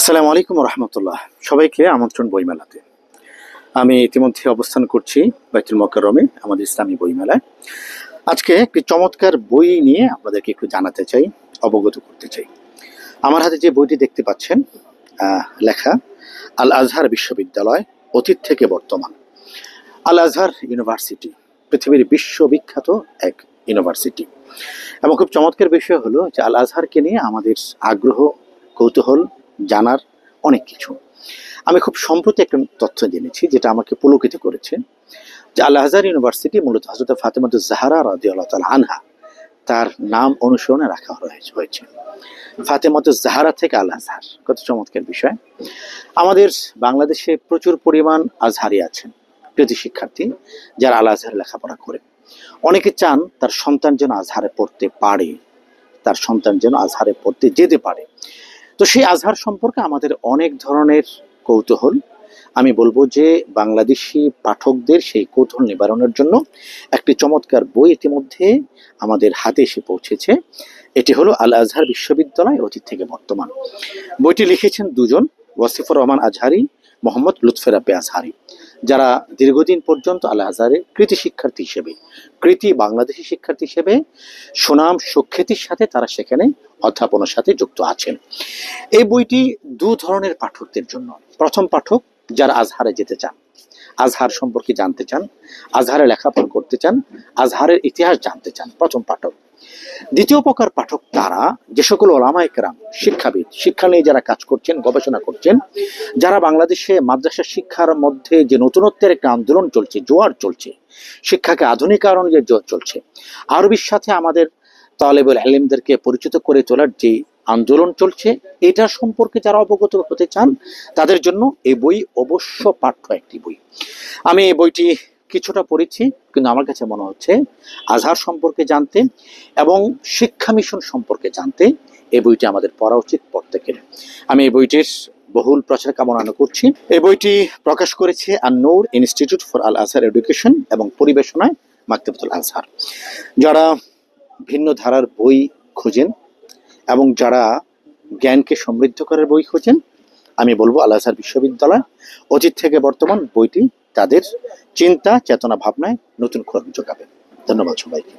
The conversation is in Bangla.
আসসালামু আলাইকুম রহমতুল্লাহ। সবাইকে আমন্ত্রণ বইমেলাতে। আমি ইতিমধ্যে অবস্থান করছি বাইতুল মোকাররমে আমাদের ইসলামী বইমেলায়। আজকে একটি চমৎকার বই নিয়ে আপনাদেরকে একটু জানাতে চাই, অবগত করতে চাই। আমার হাতে যে বইটি দেখতে পাচ্ছেন, লেখা আল আজহার বিশ্ববিদ্যালয়, অতীত থেকে বর্তমান। আল আজহার ইউনিভার্সিটি পৃথিবীর বিশ্ববিখ্যাত এক ইউনিভার্সিটি, এবং খুব চমৎকার বিষয় হলো যে আল আজহারকে নিয়ে আমাদের আগ্রহ, কৌতূহল জানার অনেক কিছু। আমি খুব সম্প্রতি একটা তথ্য জেনেছি যেটা আমাকে পুলকিত করেছে, যে আল আজহার ইউনিভার্সিটি মূলত হযরত ফাতেমাতুজ জাহরা রাদিয়াল্লাহু তাআলা আনহা তার নাম অনুসরণে রাখা হয়েছে। ফাতেমাতুজ জাহরা থেকে আল আজহার, কত চমৎকার বিষয়। আমাদের বাংলাদেশে প্রচুর পরিমাণ আজহারি আছেন, কৃতি শিক্ষার্থী যারা আল আজহারে লেখাপড়া করে। অনেকে চান তার সন্তান যেন আজহারে পড়তে পারে, তার সন্তান যেন আজহারে পড়তে যেতে পারে। তো সেই আজহার সম্পর্কে আমাদের অনেক ধরনের কৌতূহল। আমি বলবো যে বাংলাদেশি পাঠকদের সেই কৌতূহল নিবারণের জন্য একটি চমৎকার বই ইতিমধ্যে আমাদের হাতে এসে পৌঁছেছে। এটি হলো আল আজহার বিশ্ববিদ্যালয়, অতীত থেকে বর্তমান। বইটি লিখেছেন দুজন, ওয়াসিফুর রহমান আজহারি, মোহাম্মদ লুৎফর রাব্বি আজহারি, যারা দীর্ঘদিন পর্যন্ত আল আজহারের কৃতি শিক্ষার্থী হিসেবে, কৃতি বাংলাদেশি শিক্ষার্থী হিসেবে সুনাম সুখ্যাতির সাথে তারা সেখানে অধ্যাপনার সাথে যুক্ত আছেন। এই বইটি দু ধরনের পাঠকদের জন্য। প্রথম পাঠক যারা আজহারে যেতে চান, আজহার সম্পর্কে জানতে চান, আজহারে লেখাপড়া করতে চান, আজহারের ইতিহাস জানতে চান, প্রথম পাঠক। দ্বিতীয় প্রকার পাঠক তারা যে সকল ওলামায়ে কেরাম, শিক্ষাবিদ, শিক্ষা নিয়ে যারা কাজ করছেন, গবেষণা করছেন, যারা বাংলাদেশে মাদ্রাসা শিক্ষার মধ্যে যে নতুনত্বের একটা আন্দোলন চলছে, জোয়ার চলছে, শিক্ষাকে আধুনিকায়ন যে জোয়ার চলছে, আরবির সাথে আমাদের তালেবুল ইলমদেরকে পরিচিত করে তোলার যে আন্দোলন চলছে, এটা সম্পর্কে যারা অবগত হতে চান তাদের জন্য এই বই অবশ্য পাঠ্য একটি বই। আমি এই বইটি কিছুটা পড়েছি, কিন্তু আমার কাছে মনে হচ্ছে আজহার সম্পর্কে জানতে এবং শিক্ষা মিশন সম্পর্কে জানতে এই বইটি আমাদের পড়া উচিত প্রত্যেকের। আমি এই বইটির বহুল প্রচার কামনা করছি। এই বইটি প্রকাশ করেছে An-Noor institute for Al Azhar education এবং পরিবেশনায় মাকতাবাতুল আজহার। যারা ভিন্ন ধারার বই খোঁজেন এবং যারা জ্ঞানকে সমৃদ্ধ করার বই খোঁজেন, আমি বলবো আল আজহার বিশ্ববিদ্যালয়, অতীত থেকে বর্তমান বইটি তাদের চিন্তা চেতনা ভাবনায় নতুন খোরাক যোগাবে। ধন্যবাদ সবাইকে।